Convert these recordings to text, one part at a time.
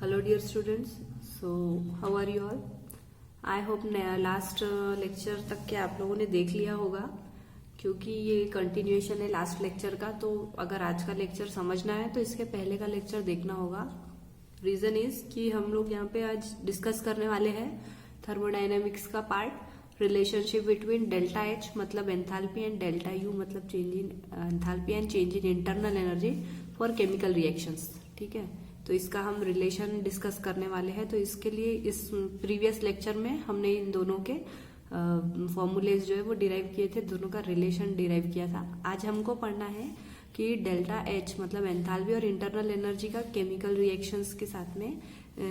Hello dear students, so how are you all? I hope last lecture तक के आप लोगों ने देख लिया होगा, क्योंकि ये कंटिन्यूएशन है लास्ट लेक्चर का। तो अगर आज का लेक्चर समझना है तो इसके पहले का लेक्चर देखना होगा। रीजन इज कि हम लोग यहाँ पे आज डिस्कस करने वाले हैं थर्मोडायनेमिक्स का part, relationship between delta H मतलब एंथैल्पी एंड डेल्टा यू मतलब change in enthalpy and change in internal energy for chemical reactions. ठीक है, तो इसका हम रिलेशन डिस्कस करने वाले हैं। तो इसके लिए इस प्रीवियस लेक्चर में हमने इन दोनों के फॉर्मूलेज जो है वो डिराइव किए थे, दोनों का रिलेशन डिराइव किया था। आज हमको पढ़ना है कि डेल्टा एच मतलब एंथैल्पी और इंटरनल एनर्जी का केमिकल रिएक्शंस के साथ में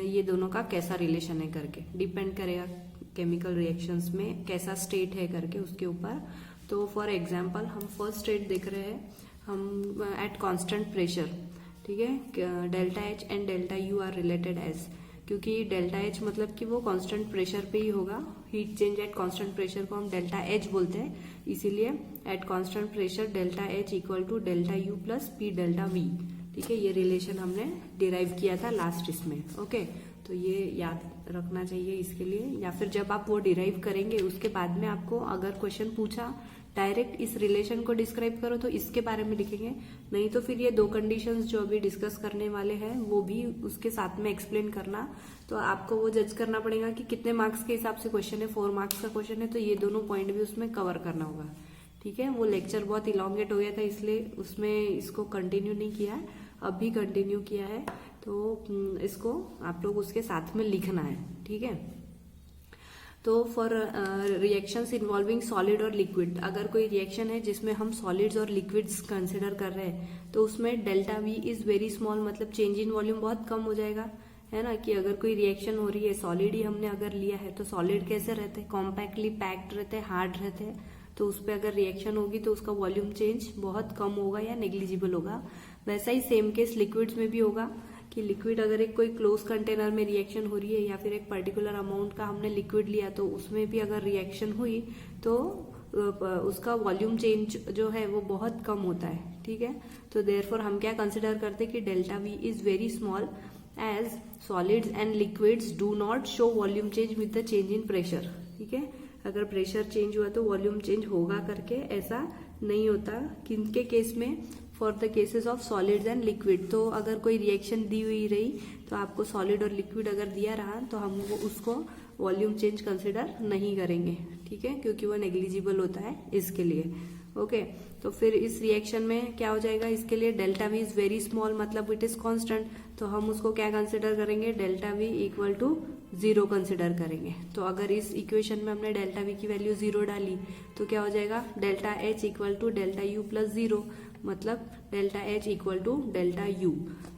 ये दोनों का कैसा रिलेशन है करके, डिपेंड करेगा केमिकल रिएक्शंस में कैसा स्टेट है करके उसके ऊपर। तो फॉर एग्जाम्पल हम फर्स्ट स्टेट देख रहे हैं, हम एट कांस्टेंट प्रेशर। ठीक है, delta H and delta U are related as, क्योंकि डेल्टा एच मतलब कि वो कांस्टेंट प्रेशर पे ही होगा। Heat change at constant pressure को हम डेल्टा एच बोलते हैं, इसीलिए at constant pressure delta H equal to delta U plus P delta V. ठीक है, ये रिलेशन हमने डिराइव किया था लास्ट इसमें। ओके, तो ये याद रखना चाहिए इसके लिए, या फिर जब आप वो डिराइव करेंगे उसके बाद में आपको अगर क्वेश्चन पूछा डायरेक्ट इस रिलेशन को डिस्क्राइब करो तो इसके बारे में लिखेंगे, नहीं तो फिर ये दो कंडीशंस जो अभी डिस्कस करने वाले हैं वो भी उसके साथ में एक्सप्लेन करना। तो आपको वो जज करना पड़ेगा कि कितने मार्क्स के हिसाब से क्वेश्चन है। 4 मार्क्स का क्वेश्चन है तो ये दोनों पॉइंट भी उसमें कवर करना होगा। ठीक है, वो लेक्चर बहुत इलॉन्गेट हो गया था इसलिए उसमें इसको कंटिन्यू नहीं किया है, अब भी कंटिन्यू किया है। तो इसको आप लोग उसके साथ में लिखना है। ठीक है, तो फॉर रिएक्शंस इन्वॉल्विंग सॉलिड और लिक्विड, अगर कोई रिएक्शन है जिसमें हम सॉलिड्स और लिक्विड्स कंसिडर कर रहे हैं तो उसमें delta V is very small, मतलब चेंज इन वॉल्यूम बहुत कम हो जाएगा। है ना, कि अगर कोई रिएक्शन हो रही है, सॉलिड ही हमने अगर लिया है तो सॉलिड कैसे रहते हैं, कॉम्पैक्टली पैक्ड रहते हैं, हार्ड रहते हैं। तो उस पर अगर रिएक्शन होगी तो उसका वॉल्यूम चेंज बहुत कम होगा या नेग्लिजिबल होगा। वैसा ही सेम केस लिक्विड्स में भी होगा कि लिक्विड अगर एक कोई क्लोज कंटेनर में रिएक्शन हो रही है या फिर एक पर्टिकुलर अमाउंट का हमने लिक्विड लिया तो उसमें भी अगर रिएक्शन हुई तो उसका वॉल्यूम चेंज जो है वो बहुत कम होता है। ठीक है, तो देयरफॉर हम क्या कंसिडर करते हैं कि delta V is very small as solids and liquids do not show volume change with the change in pressure. ठीक है, अगर प्रेशर चेंज हुआ तो वॉल्यूम चेंज होगा करके ऐसा नहीं होता। किनके केस में, for the cases of solids and liquid. तो अगर कोई रिएक्शन दी हुई रही तो आपको सॉलिड और लिक्विड अगर दिया रहा तो हम वो उसको वॉल्यूम चेंज कंसिडर नहीं करेंगे। ठीक है, क्योंकि वो नेग्लिजिबल होता है इसके लिए। ओके, तो फिर इस रिएक्शन में क्या हो जाएगा, इसके लिए delta V is very small मतलब इट इज कांस्टेंट, तो हम उसको क्या कंसिडर करेंगे, delta V equal to 0 consider करेंगे। तो अगर इस इक्वेशन में हमने डेल्टा वी की वैल्यू 0 डाली तो क्या हो जाएगा, delta H equal to delta U plus 0 मतलब delta H equal to delta U.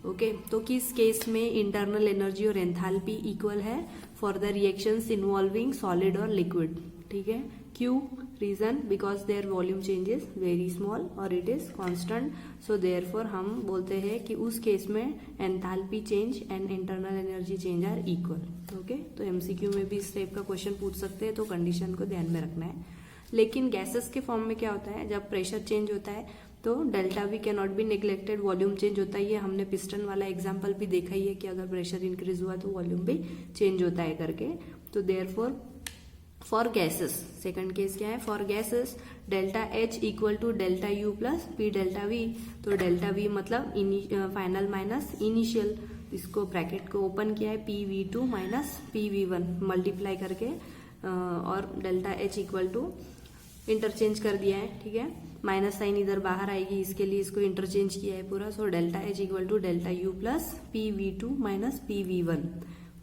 Okay, तो किस केस में इंटरनल एनर्जी और एंथैल्पी इक्वल है, for the reactions involving solid और लिक्विड। ठीक है, क्यों, reason because their volume change is very small और it is constant. So therefore हम बोलते हैं कि उस केस में enthalpy change and internal energy change are equal. Okay, तो एमसीक्यू में भी इस टाइप का क्वेश्चन पूछ सकते हैं, तो कंडीशन को ध्यान में रखना है। लेकिन गैसेस के फॉर्म में क्या होता है, जब प्रेशर चेंज होता है तो delta we can not be neglected, volume change होता है। ये हमने पिस्टन वाला एग्जांपल भी देखा ही है कि अगर प्रेशर इंक्रीज हुआ तो वॉल्यूम भी चेंज होता है करके। तो therefore for gases, second case क्या है, for gases delta H equal to delta U plus P delta V. तो डेल्टा वी मतलब फाइनल माइनस इनिशियल, इसको ब्रैकेट को ओपन किया है, PV2 माइनस PV1 मल्टीप्लाई करके, और delta H equal to interchange कर दिया है। ठीक है, माइनस साइन इधर बाहर आएगी, इसके लिए इसको इंटरचेंज किया है पूरा। So delta H equal to delta U plus PV2 minus PV1।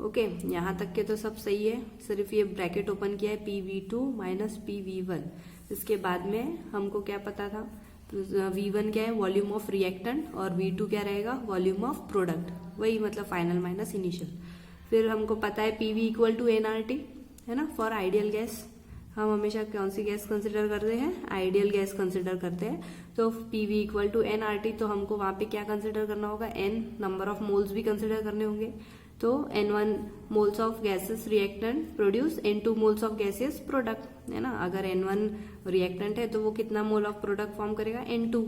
Okay, यहाँ तक के तो सब सही है, सिर्फ ये ब्रैकेट ओपन किया है PV2 माइनस PV1। इसके बाद में हमको क्या पता था, V1 क्या है, वॉल्यूम ऑफ रिएक्टेंट, और V2 क्या रहेगा, वॉल्यूम ऑफ प्रोडक्ट, वही मतलब फाइनल माइनस इनिशियल। फिर हमको पता है PV इक्वल टू nRT, है ना, फॉर आइडियल गैस। हम हमेशा कौन सी गैस कंसिडर करते हैं, आइडियल गैस कंसिडर करते हैं। तो PV इक्वल टू nRT, तो हमको वहां पे क्या कंसिडर करना होगा, n नंबर ऑफ मोल्स भी कंसिडर करने होंगे। तो N1 moles of gases reactant produce N2 moles of gases product, है ना। अगर N1 रिएक्टेंट है तो वो कितना मोल ऑफ प्रोडक्ट फॉर्म करेगा, N2।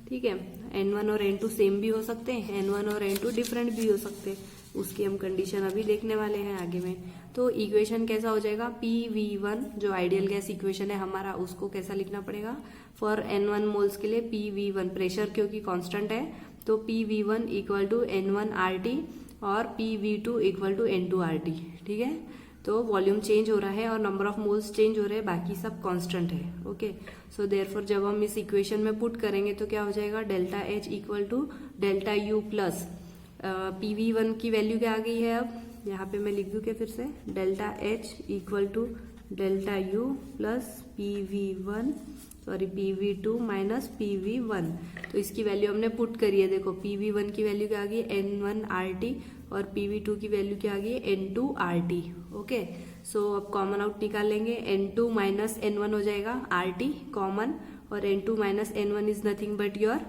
ठीक है, N1 और N2 सेम भी हो सकते हैं, N1 और N2 डिफरेंट भी हो सकते हैं। उसकी हम कंडीशन अभी देखने वाले हैं आगे में। तो इक्वेशन कैसा हो जाएगा, PV1 जो आइडियल गैस इक्वेशन है हमारा, उसको कैसा लिखना पड़ेगा, फॉर N1 मोल्स के लिए PV1 प्रेशर क्योंकि कांस्टेंट है तो PV1 इक्वल टू N1RT और PV2 इक्वल टू N2RT। ठीक है, तो वॉल्यूम चेंज हो रहा है और नंबर ऑफ मोल्स चेंज हो रहे हैं, बाकी सब कांस्टेंट है। ओके, सो देयरफॉर जब हम इस इक्वेशन में पुट करेंगे तो क्या हो जाएगा, delta H equal to delta U plus PV1 की वैल्यू क्या आ गई है, अब यहाँ पे मैं लिख दूं क्या फिर से, delta H equal to delta U plus PV2 minus PV1। तो इसकी वैल्यू हमने पुट करी है, देखो PV1 की वैल्यू क्या आ गई N1RT और PV2 की वैल्यू क्या आ गई N2RT। ओके, सो अब कॉमन आउट निकाल लेंगे, N2 माइनस N1 हो जाएगा, RT कॉमन, और N2 minus N1 is nothing but your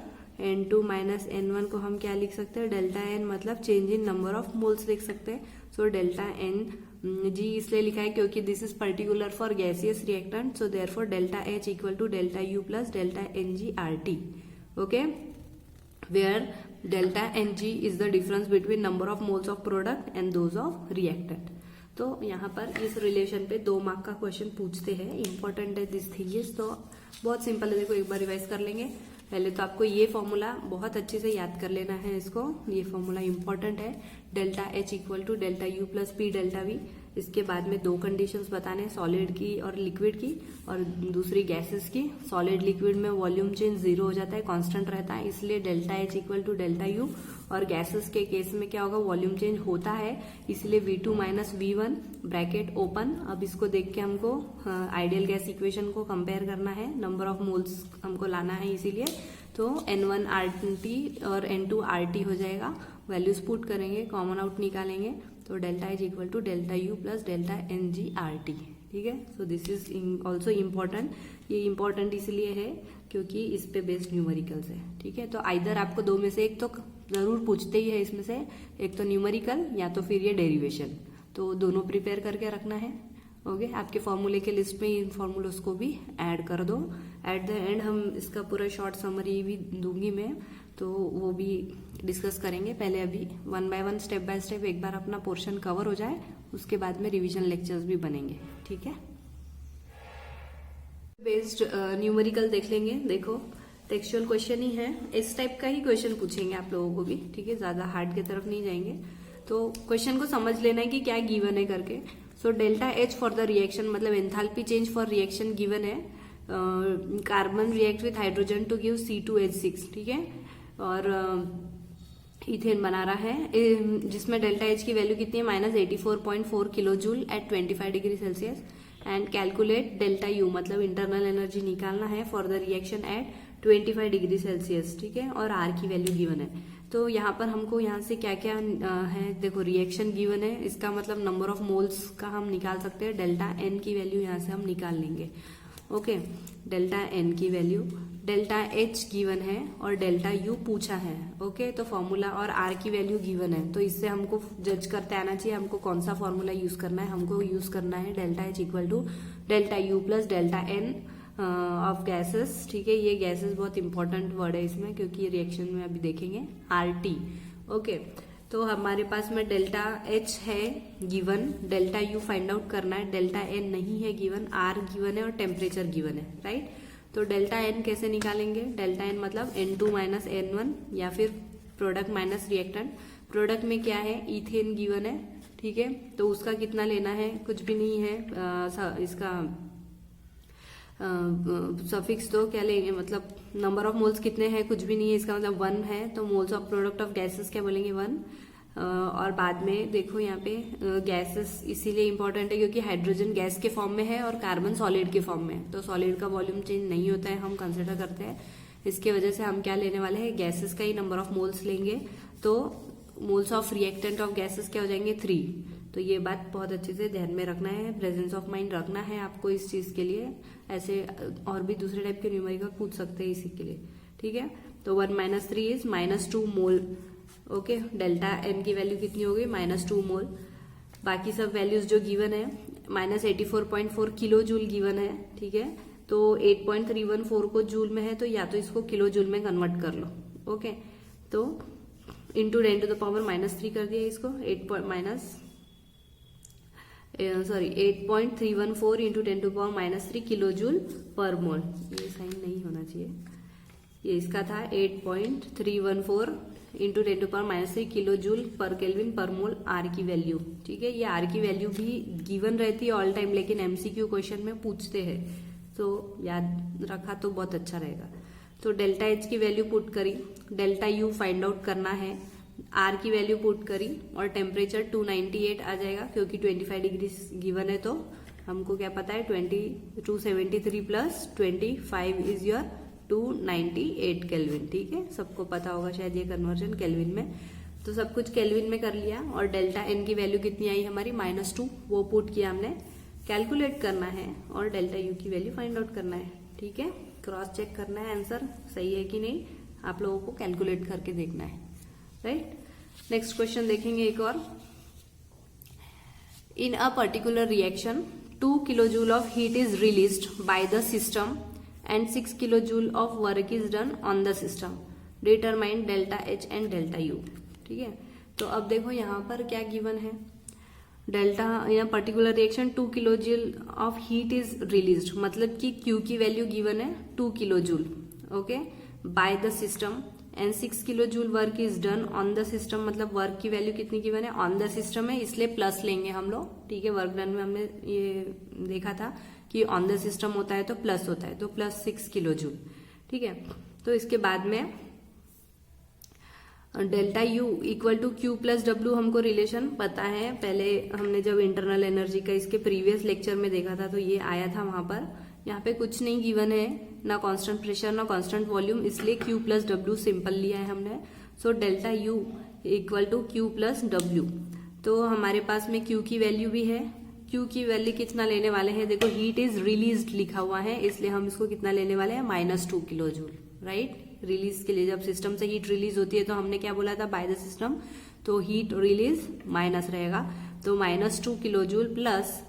N2 minus N1 को हम क्या लिख सकते हैं, डेल्टा N मतलब change in number of moles लिख सकते हैं। सो डेल्टा N जी इसलिए लिखा है क्योंकि this is particular for gaseous reactant, so therefore delta H equal to delta U plus delta NgRT। Okay, where delta Ng is the difference between number of moles of product and those of reactant. तो यहाँ पर इस relation पे 2 mark का question पूछते हैं, important है this thing is. तो बहुत सिंपल है, देखो एक बार रिवाइज कर लेंगे। पहले तो आपको ये फॉर्मूला बहुत अच्छे से याद कर लेना है, इसको, ये फॉर्मूला इंपॉर्टेंट है, delta H equal to delta U plus P delta V। इसके बाद में 2 कंडीशंस बताने, सॉलिड की और लिक्विड की, और दूसरी गैसेस की। सॉलिड लिक्विड में वॉल्यूम चेंज 0 हो जाता है, कांस्टेंट रहता है, इसलिए delta H equal to delta U। और गैसेस के केस में क्या होगा, वॉल्यूम चेंज होता है, इसलिए V2 minus V1 bracket open. अब इसको देख के हमको आइडियल गैस इक्वेशन को कंपेयर करना है, नंबर ऑफ मोल्स हमको लाना है, इसीलिए तो N1RT और N2RT हो जाएगा। वैल्यूज पुट करेंगे, कॉमन आउट निकालेंगे, तो delta H equal to delta U plus delta NgRT। ठीक है, so this is also important. ये इम्पोर्टेंट इसलिए है क्योंकि इस पे बेस्ड न्यूमेरिकल्स है। ठीक है, तो आइदर आपको 2 में से एक तो जरूर पूछते ही है इसमें से, एक तो न्यूमेरिकल या तो फिर ये डेरिवेशन, तो दोनों प्रिपेयर करके रखना है। ओके, आपके फॉर्मूले के लिस्ट में इन फॉर्मूलोस को भी ऐड कर दो। एट द एंड हम इसका पूरा शॉर्ट समरी भी दूंगी मैं, तो वो भी डिस्कस करेंगे। पहले अभी 1 बाय 1 स्टेप बाय स्टेप एक बार अपना पोर्शन कवर हो जाए, उसके बाद में रिवीजन लेक्चर्स भी बनेंगे। ठीक है, बेस्ड न्यूमेरिकल देख लेंगे। देखो टेक्सचुअल क्वेश्चन ही है, इस टाइप का ही क्वेश्चन पूछेंगे आप लोगों को भी। ठीक है, ज्यादा हार्ड की तरफ नहीं जाएंगे, तो क्वेश्चन को समझ लेना है कि क्या गिवन है करके। So delta H for the reaction, मतलब enthalpy change for reaction given है, carbon react with hydrogen to give C2H6। ठीक है, और इथेन बना रहा है, जिसमें डेल्टा H की वैल्यू कितनी है, -84.4 kilo joule at 25 degree Celsius. And calculate delta U, मतलब इंटरनल एनर्जी निकालना है for the reaction at 25 degree Celsius. ठीक है, और R की वैल्यू गिवन है। तो यहाँ पर हमको यहाँ से क्या क्या है, देखो रिएक्शन गिवन है, इसका मतलब नंबर ऑफ मोल्स का हम निकाल सकते हैं। डेल्टा N की वैल्यू यहाँ से हम निकाल लेंगे। ओके, डेल्टा N की वैल्यू, डेल्टा H गिवन है और डेल्टा U पूछा है। ओके, तो फॉर्मूला और R की वैल्यू गिवन है, तो इससे हमको जज करते आना चाहिए हमको कौन सा फॉर्मूला यूज करना है। हमको यूज करना है delta H equal to delta U plus delta N of gases. ठीक है, ये गैसेस बहुत इंपॉर्टेंट वर्ड है इसमें, क्योंकि रिएक्शन में अभी देखेंगे RT। ओके, तो हमारे पास में डेल्टा H है given, delta U find out करना है, डेल्टा N नहीं है गिवन, R गिवन है और टेम्परेचर गिवन है। राइट, तो डेल्टा N कैसे निकालेंगे, डेल्टा N मतलब N2 माइनस N1 या फिर प्रोडक्ट माइनस रिएक्टेंट। प्रोडक्ट में क्या है, इथेन गिवन है। ठीक है, तो उसका कितना लेना है, कुछ भी नहीं है, इसका सफिक्स तो क्या लेंगे, मतलब नंबर ऑफ मोल्स कितने हैं, कुछ भी नहीं है, इसका मतलब 1 है, तो moles of product of gases क्या बोलेंगे 1। और बाद में देखो यहाँ पे गैसेस इसीलिए इंपॉर्टेंट है क्योंकि हाइड्रोजन गैस के फॉर्म में है और कार्बन सॉलिड के फॉर्म में है, तो सॉलिड का वॉल्यूम चेंज नहीं होता है, हम कंसिडर करते हैं। इसके वजह से हम क्या लेने वाले हैं, गैसेस का ही नंबर ऑफ मोल्स लेंगे, तो moles of reactant of gases क्या हो जाएंगे 3। तो ये बात बहुत अच्छे से ध्यान में रखना है, प्रेजेंस ऑफ माइंड रखना है आपको इस चीज के लिए। ऐसे और भी दूसरे टाइप के न्यूमेरिकल पूछ सकते हैं इसी के लिए। ठीक है, तो 1 minus 3 is -2 mole. Okay, delta N की वैल्यू कितनी होगी, -2 मोल। बाकी सब वैल्यूज जो गिवन है, -84.4 किलो जूल गिवन है। ठीक है, तो 8.314 को जूल में है, तो या तो इसको किलो जूल में कन्वर्ट कर लो। ओके, तो इंटू 10⁻³ कर दिया इसको, 8.314 इंटू 10⁻³ किलो जूल पर मोल। ये साइन नहीं होना चाहिए, ये इसका था 8.314 इंटू 10⁻³ किलो जूल पर केल्विन पर मोल आर की वैल्यू। ठीक है, ये आर की वैल्यू भी गिवन रहती है ऑल टाइम, लेकिन एमसीक्यू क्वेश्चन में पूछते हैं, तो याद रखा तो बहुत अच्छा रहेगा। तो डेल्टा एच की वैल्यू पुट करी, डेल्टा यू फाइंड आउट करना है, आर की वैल्यू पुट करी और टेम्परेचर 298 आ जाएगा, क्योंकि 25 डिग्री गिवन है तो हमको क्या पता है 273 प्लस 25 इज योर 298 केल्विन। ठीक है, सबको पता होगा शायद ये कन्वर्जन केल्विन में, तो सब कुछ केल्विन में कर लिया। और डेल्टा एन की वैल्यू कितनी आई हमारी -2, वो पुट किया हमने, कैलकुलेट करना है और डेल्टा यू की वैल्यू फाइंड आउट करना है। ठीक है, क्रॉस चेक करना है आंसर सही है कि नहीं, आप लोगों को कैलकुलेट करके देखना है, राइट। नेक्स्ट क्वेश्चन देखेंगे एक और। In a particular reaction 2 kilojoule of heat is released by the system and 6 kilojoule of work is done on the system, determine delta H and delta U. ठीक है, तो अब देखो यहाँ पर क्या गिवन है, डेल्टा या particular reaction 2 kilojoule of heat is released, मतलब कि क्यू की वैल्यू गिवन है 2 kilojoule, okay, bye the system and 6 kilojoule work is done on the system, मतलब वर्क की वैल्यू कितनी गिवन है, ऑन द सिस्टम है इसलिए प्लस लेंगे हम लोग। ठीक है, वर्क डन में हमने ये देखा था कि ऑन द सिस्टम होता है तो प्लस होता है, तो प्लस 6 किलोजूल। ठीक है, तो इसके बाद में delta U equal to Q plus W हमको रिलेशन पता है, पहले हमने जब इंटरनल एनर्जी का इसके प्रीवियस लेक्चर में देखा था तो ये आया था वहां पर। यहाँ पे कुछ नहीं गिवन है, ना कांस्टेंट प्रेशर ना कांस्टेंट वॉल्यूम, इसलिए क्यू प्लस डब्ल्यू सिंपल लिया है हमने। So delta U equal to Q plus W, तो हमारे पास में क्यू की वैल्यू भी है, क्यू की वैल्यू कितना लेने वाले हैं, देखो हीट इज रिलीज्ड लिखा हुआ है, इसलिए हम इसको कितना लेने वाले हैं -2 किलोजूल, राइट। रिलीज के लिए जब सिस्टम से हीट रिलीज होती है तो हमने क्या बोला था, बाय द सिस्टम, तो हीट रिलीज माइनस रहेगा, तो -2 किलोजूल प्लस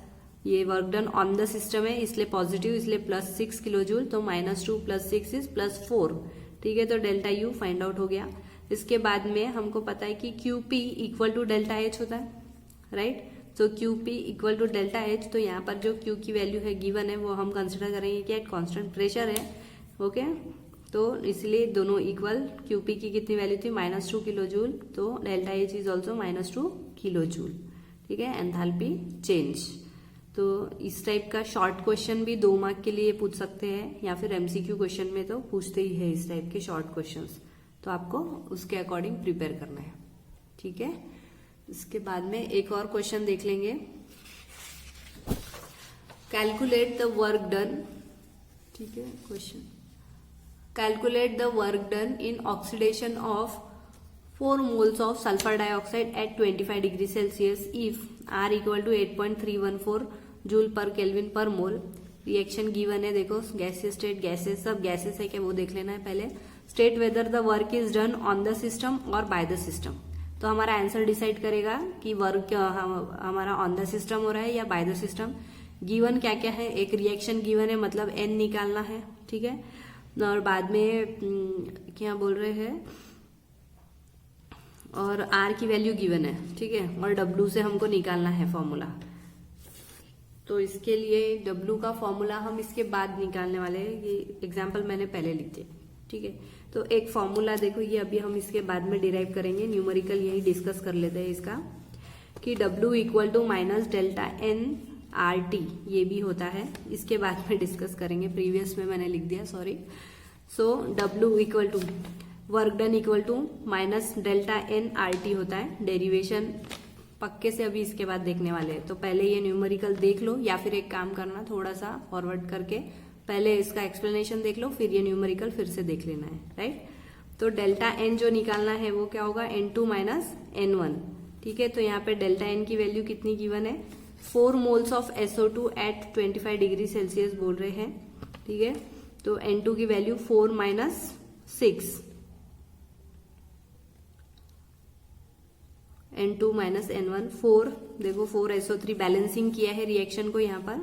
ये work done on the system है इसलिए पॉजिटिव, इसलिए +6 किलोजूल, तो -2 + 6 इज +4। ठीक है, तो डेल्टा यू फाइंड आउट हो गया। इसके बाद में हमको पता है कि QP equal to delta H होता है, राइट। तो QP equal to delta H, तो यहाँ पर जो Q की वैल्यू है गिवन है वो हम कंसिडर करेंगे कि एट कांस्टेंट प्रेशर है, ओके। तो इसलिए दोनों इक्वल, QP की कितनी वैल्यू थी -2 किलोजूल, तो delta H is also -2 kilojoule. ठीक है, एंथैल्पी चेंज। तो इस टाइप का शॉर्ट क्वेश्चन भी 2 मार्क के लिए पूछ सकते हैं, या फिर MCQ क्वेश्चन में तो पूछते ही है इस टाइप के शॉर्ट क्वेश्चंस, तो आपको उसके अकॉर्डिंग प्रिपेयर करना है। ठीक है, इसके बाद में एक और क्वेश्चन देख लेंगे। कैलकुलेट द वर्क डन, ठीक है question, calculate the work done in oxidation of 4 moles of sulfur dioxide at 25 degree Celsius if R equal to 8.314 joule पर केल्विन पर मोल। रिएक्शन गिवन है, देखो गैसेस स्टेट, गैसेस सब gases है क्या वो देख लेना है पहले। State whether the work is done on the system और बाय द सिस्टम, तो हमारा आंसर डिसाइड करेगा कि वर्क हमारा ऑन द सिस्टम हो रहा है या बाय द सिस्टम। गिवन क्या क्या है, एक रिएक्शन गिवन है मतलब N निकालना है, ठीक है, और बाद में क्या बोल रहे हैं, और R की वैल्यू गिवन है, ठीक है, और W से हमको निकालना है फॉर्मूला। तो इसके लिए W का फॉर्मूला हम इसके बाद निकालने वाले हैं, ये एग्जाम्पल मैंने पहले लिख दिया, ठीक है। तो एक फॉर्मूला देखो, ये अभी हम इसके बाद में डिराइव करेंगे, न्यूमेरिकल यही डिस्कस कर लेते हैं इसका, कि W equal to minus delta N RT, ये भी होता है, इसके बाद में डिस्कस करेंगे, प्रीवियस में मैंने लिख दिया, sorry. So W equal to work done equal to minus delta N RT होता है। डेरिवेशन पक्के से अभी इसके बाद देखने वाले हैं, तो पहले ये न्यूमेरिकल देख लो, या फिर एक काम करना थोड़ा सा फॉरवर्ड करके पहले इसका एक्सप्लेनेशन देख लो, फिर ये न्यूमेरिकल फिर से देख लेना है, राइट। तो डेल्टा N जो निकालना है वो क्या होगा, N2 माइनस N1, ठीक है। तो यहाँ पे डेल्टा N की वैल्यू कितनी गिवन है, 4 moles of SO2 at 25 degree Celsius बोल रहे हैं, ठीक है। तो N2 की value 4 minus 6, N2 minus N1, 4, देखो 4 SO3 बैलेंसिंग किया है रिएक्शन को यहाँ पर,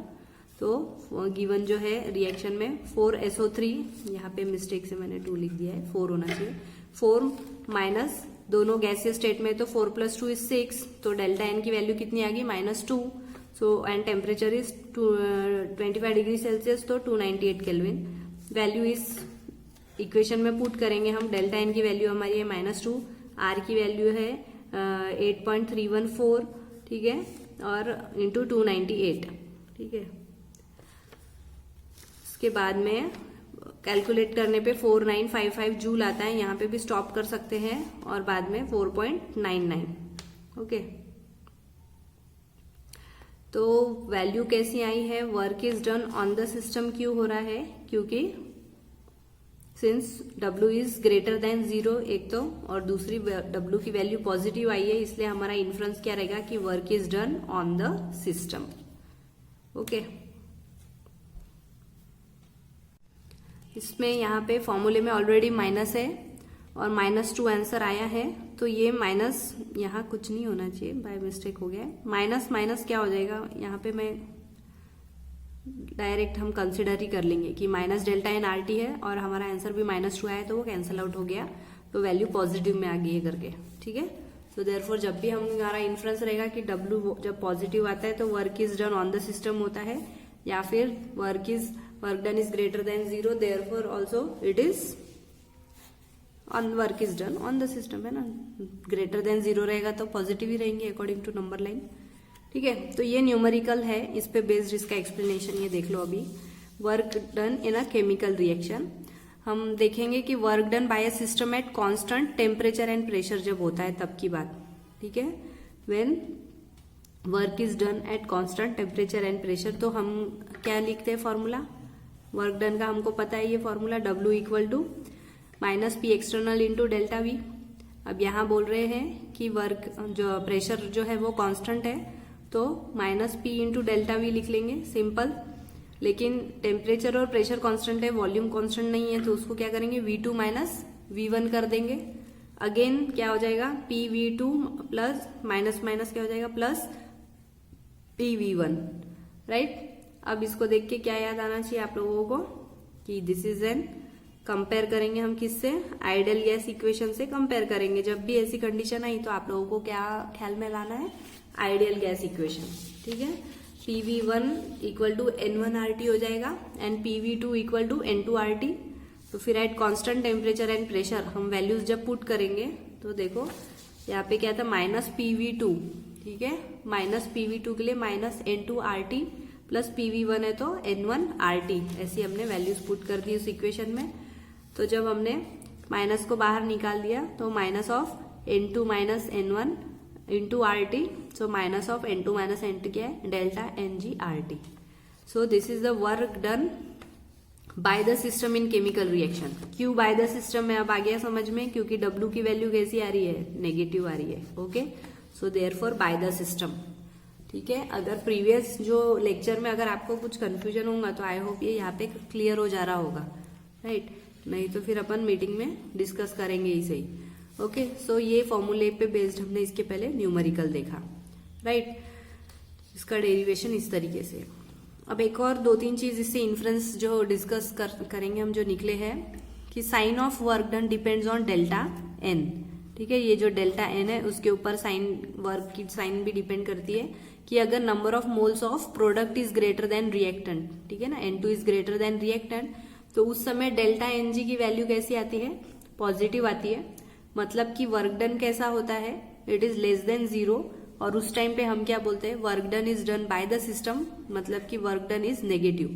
तो गिवन जो है रिएक्शन में 4 SO3, यहाँ पे मिस्टेक से मैंने 2 लिख दिया है, 4 होना चाहिए, 4 माइनस दोनों गैसियस स्टेट में तो 4 + 2 = 6, तो डेल्टा एन की वैल्यू कितनी आ गई -2। So and temperature is 25 degree Celsius, तो 298 केल्विन। वैल्यू इस इक्वेशन में पुट करेंगे हम। डेल्टा एन की वैल्यू हमारी है -2, आर की वैल्यू है 8.314, ठीक है, और इंटू 298, ठीक है। इसके बाद में कैलकुलेट करने पे 4955 जूल आता है, यहाँ पे भी स्टॉप कर सकते हैं, और बाद में 4.99, ओके। तो वैल्यू कैसी आई है, work is done on the system क्यों हो रहा है, क्योंकि since W is greater then 0 एक तो, और दूसरी W की वैल्यू पॉजिटिव आई है, इसलिए हमारा इन्फ्रेंस क्या रहेगा कि work is done on the system, okay. इसमें यहाँ पे फॉर्मूले में ऑलरेडी माइनस है और -2 आंसर आया है, तो ये माइनस यहाँ कुछ नहीं होना चाहिए, बाय मिस्टेक हो गया है। माइनस माइनस क्या हो जाएगा, यहाँ पे मैं डायरेक्ट हम कंसिडर ही कर लेंगे कि minus delta N R T है, और हमारा आंसर भी -2 आया, तो वो कैंसिल आउट हो गया, तो वैल्यू पॉजिटिव में आ गई है करके, ठीक है। सो देयरफॉर जब भी हमारा इन्फ्रेंस रहेगा कि W जब पॉजिटिव आता है तो work is done on the system होता है, या फिर work done is greater then 0, therefore also it is work is done on the system, है ना। ग्रेटर देन 0 रहेगा तो पॉजिटिव ही रहेंगे अकॉर्डिंग टू नंबर लाइन, ठीक है। तो ये न्यूमेरिकल है, इस पे बेस्ड इसका एक्सप्लेनेशन ये देख लो अभी। Work done in a chemical reaction, हम देखेंगे कि work done by a system at constant temperature and pressure जब होता है तब की बात, ठीक है। When work is done at constant temperature and pressure, तो हम क्या लिखते हैं फॉर्मूला वर्क डन का, हमको पता है ये formula W = -P external into delta V। अब यहाँ बोल रहे हैं कि वर्क जो प्रेशर जो है वो कांस्टेंट है, तो -P इंटू डेल्टा V लिख लेंगे, सिंपल। लेकिन टेम्परेचर और प्रेशर कांस्टेंट है, वॉल्यूम कांस्टेंट नहीं है, तो उसको क्या करेंगे V2 - V1 कर देंगे। अगेन क्या हो जाएगा PV2 प्लस माइनस माइनस क्या हो जाएगा प्लस PV1, राइट। अब इसको देख के क्या याद आना चाहिए आप लोगों को कि दिस इज एन, कंपेयर करेंगे हम किससे, आइडियल गैस इक्वेशन से कंपेयर करेंगे। जब भी ऐसी कंडीशन आई तो आप लोगों को क्या ख्याल में लाना है, आइडियल गैस इक्वेशन, ठीक है। PV1 = N1RT हो जाएगा एंड PV2 = N2RT। तो फिर at constant temperature and pressure हम वैल्यूज जब पुट करेंगे तो देखो यहाँ पे क्या था -PV2, ठीक है, -PV2 के लिए -N2RT प्लस PV1 है तो N1RT, ऐसी हमने वैल्यूज पुट कर दी उस इक्वेशन में। तो जब हमने माइनस को बाहर निकाल दिया तो -N2 - N1 इंटू RT, सो -N2 - N2 क्या है, delta NgRT। So this is the work done by the system in chemical reaction. क्यों बाय द सिस्टम में अब आ गया समझ में, क्योंकि W की वैल्यू कैसी आ रही है, नेगेटिव आ रही है, okay. So therefore by the system, ठीक है। अगर प्रीवियस जो लेक्चर में अगर आपको कुछ कंफ्यूजन होगा तो आई होप ये यहाँ पे क्लियर हो जा रहा होगा, राइट। नहीं तो फिर अपन मीटिंग में डिस्कस करेंगे इसे ही, ओके। सो ये फॉर्मूले पे बेस्ड हमने इसके पहले न्यूमेरिकल देखा, राइट। इसका डेरिवेशन इस तरीके से। अब एक और 2-3 चीज इससे इन्फ्रेंस जो डिस्कस करेंगे हम, जो निकले हैं कि sign of work done depends on delta N, ठीक है। ये जो डेल्टा एन है उसके ऊपर साइन वर्क की साइन भी डिपेंड करती है कि अगर number of moles of product is greater than reactant, ठीक है ना, N2 is greater than reactant, तो उस समय डेल्टा Ng की वैल्यू कैसी आती है, पॉजिटिव आती है। मतलब कि वर्क डन कैसा होता है, इट इज लेस देन 0, और उस टाइम पे हम क्या बोलते हैं, work done is done by the system, मतलब कि वर्क डन इज नेगेटिव।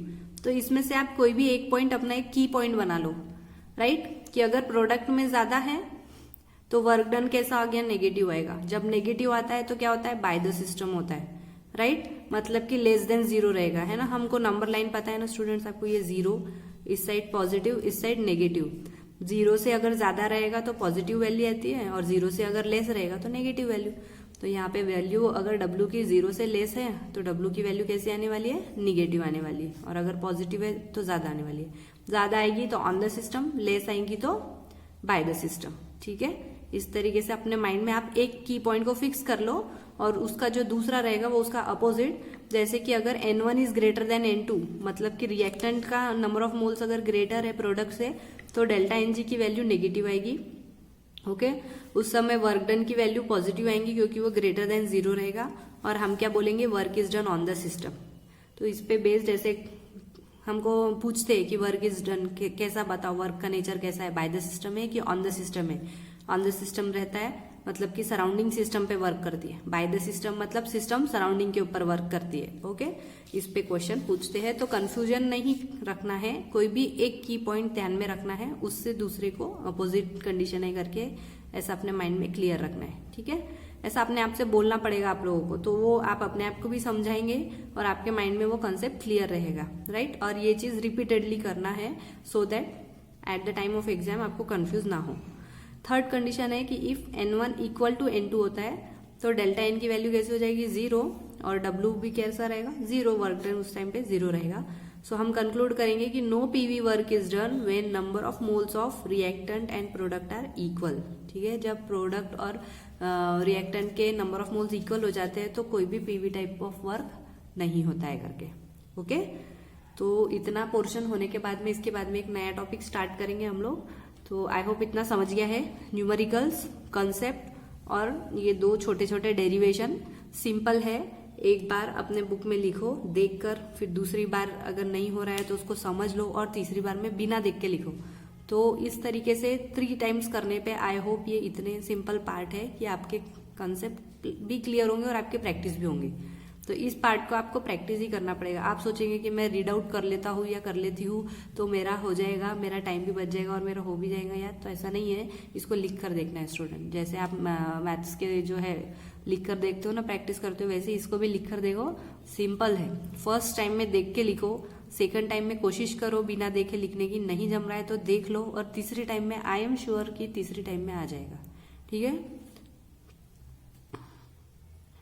तो इसमें से आप कोई भी एक पॉइंट अपना एक की पॉइंट बना लो, राइट, कि अगर प्रोडक्ट में ज्यादा है तो वर्क डन कैसा आ गया, नेगेटिव आएगा। जब नेगेटिव आता है तो क्या होता है, बाय द सिस्टम होता है, राइट, मतलब कि लेस देन 0 रहेगा, है ना। हमको नंबर लाइन पता है ना स्टूडेंट्स, आपको ये 0 इस साइड पॉजिटिव, इस साइड नेगेटिव। 0 से अगर ज्यादा रहेगा तो पॉजिटिव वैल्यू आती है, और 0 से अगर लेस रहेगा तो नेगेटिव वैल्यू। तो यहाँ पे वैल्यू अगर W की 0 से लेस है तो W की वैल्यू कैसी आने वाली है, निगेटिव आने वाली है, और अगर पॉजिटिव है तो ज्यादा आने वाली है। ज्यादा आएगी तो ऑन द सिस्टम, लेस आएगी तो बाय द सिस्टम, ठीक है। इस तरीके से अपने माइंड में आप एक की पॉइंट को फिक्स कर लो, और उसका जो दूसरा रहेगा वो उसका अपोजिट। जैसे कि अगर N1 is greater then N2, मतलब कि रिएक्टेंट का नंबर ऑफ मोल्स अगर ग्रेटर है प्रोडक्ट से, तो डेल्टा Ng की वैल्यू नेगेटिव आएगी, ओके। उस समय वर्क डन की वैल्यू पॉजिटिव आएंगी क्योंकि वो ग्रेटर देन 0 रहेगा, और हम क्या बोलेंगे, work is done on the system. तो इस पे बेस्ड जैसे हमको पूछते हैं कि वर्क इज डन कैसा बताओ, वर्क का नेचर कैसा है, बाय द सिस्टम है कि ऑन द सिस्टम है। ऑन द सिस्टम रहता है मतलब कि सराउंडिंग सिस्टम पे वर्क करती है, बाय द सिस्टम मतलब सिस्टम सराउंडिंग के ऊपर वर्क करती है। ओके, इस पे क्वेश्चन पूछते हैं, तो कंफ्यूजन नहीं रखना है, कोई भी एक की पॉइंट ध्यान में रखना है, उससे दूसरे को अपोजिट कंडीशन है करके ऐसा अपने माइंड में क्लियर रखना है। ठीक है, ऐसा अपने आप से बोलना पड़ेगा आप लोगों को, तो वो आप अपने आप को भी समझाएंगे और आपके माइंड में वो कंसेप्ट क्लियर रहेगा, राइट। और ये चीज रिपीटेडली करना है so that at the time of exam आपको कंफ्यूज ना हो। थर्ड कंडीशन है कि if n1 equal to n2 होता है तो डेल्टा n की वैल्यू कैसे हो जाएगी, 0, और W भी कैसा रहेगा, 0, वर्क डन उस टाइम पे 0 रहेगा। सो हम कंक्लूड करेंगे कि no PV work is done when number of moles of reactant and product are equal. ठीक है, जब प्रोडक्ट और रिएक्टेंट के नंबर ऑफ मोल्स इक्वल हो जाते हैं तो कोई भी पीवी टाइप ऑफ वर्क नहीं होता है करके। ओके, तो इतना पोर्शन होने के बाद में इसके बाद में एक नया टॉपिक स्टार्ट करेंगे हम लोग। तो आई होप इतना समझ गया है, न्यूमेरिकल्स, कंसेप्ट और ये दो छोटे छोटे डेरिवेशन सिंपल है। एक बार अपने बुक में लिखो देखकर, फिर दूसरी बार अगर नहीं हो रहा है तो उसको समझ लो, और तीसरी बार में बिना देख के लिखो। तो इस तरीके से 3 टाइम्स करने पे आई होप ये इतने सिंपल पार्ट है कि आपके कंसेप्ट भी क्लियर होंगे और आपके प्रैक्टिस भी होंगे। तो इस पार्ट को आपको प्रैक्टिस ही करना पड़ेगा। आप सोचेंगे कि मैं रीड आउट कर लेता हूँ या कर लेती हूँ तो मेरा हो जाएगा, मेरा टाइम भी बच जाएगा और मेरा हो भी जाएगा यार, तो ऐसा नहीं है। इसको लिख कर देखना है स्टूडेंट, जैसे आप मैथ्स के जो है लिख कर देखते हो ना, प्रैक्टिस करते हो, वैसे इसको भी लिख कर देखो। सिंपल है, फर्स्ट टाइम में देख के लिखो, सेकंड टाइम में कोशिश करो बिना देखे लिखने की, नहीं जम रहा है तो देख लो, और तीसरी टाइम में आई एम श्योर कि तीसरी टाइम में आ जाएगा। ठीक है।